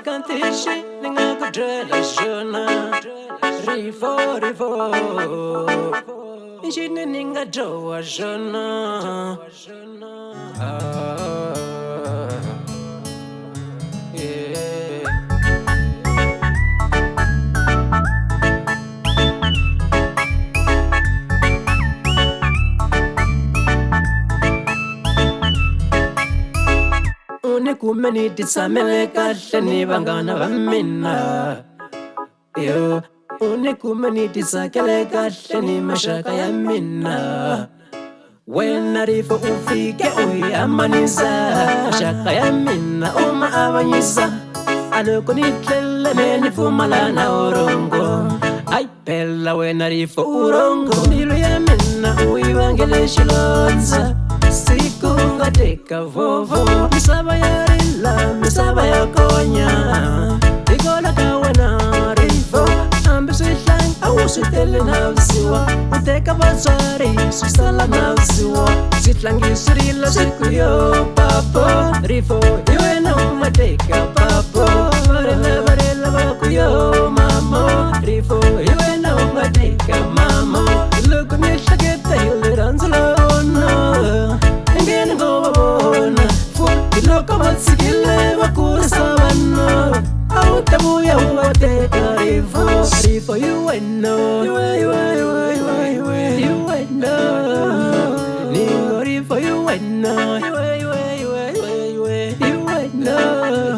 kantishi ningakudrela shona Rifo Ishini ningadoa shona Yeah. Unikume nitisamele kahle ni bangana ba mina Yo unikume nitisakele kahle ni mashaka ya mina Wena Rifo ufike uyamanisa mashaka ya mina uma abanyisa Aloko nitlele menifumala na urongo Ay pela wena Rifo urongo Nilu ya mina uibangele shilonza Siku ngateka vovo Misaba ya rila, misaba ya konya Ikola kawana Rifo Ambisu itlang, awusitele na usiwa Uteka bazari, susala na usiwa Sitlang isurila siku yo papo Rifo, iwe na umateka papo Barela baku yo mamo Rifo, iwe na umateka mamo Iluku nishageta iliranzula ono Ngene ngobona Fuki loko matsikile bakura sabano Autabuya uwateka Rifo you ain't know You ain't know Ningo Rifo you ain't know You ain't know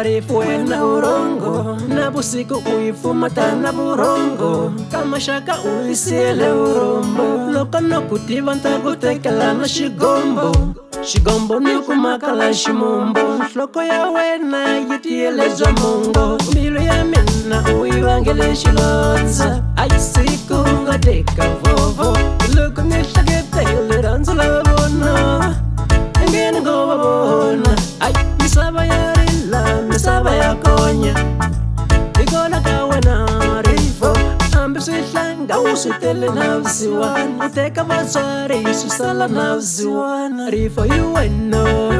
Rifo na urongo Na busiku uifumata na burongo Kama shaka uisiele urombo Loko no kutivanta kutekela na Shigombo ni kumakala shimombo Loko ya wena yitielezwa mongo Milu ya mina uivangele shilonza Ay siku ngateka vovo Loko nishageta iliranzula bono Ngene ngoba bona Ay misaba ya Misaba ya konya Ikola kawana Rifo Ambisu itlanga usitele na usiwana Uteka bazari susala na usiwana Rifo you ain't know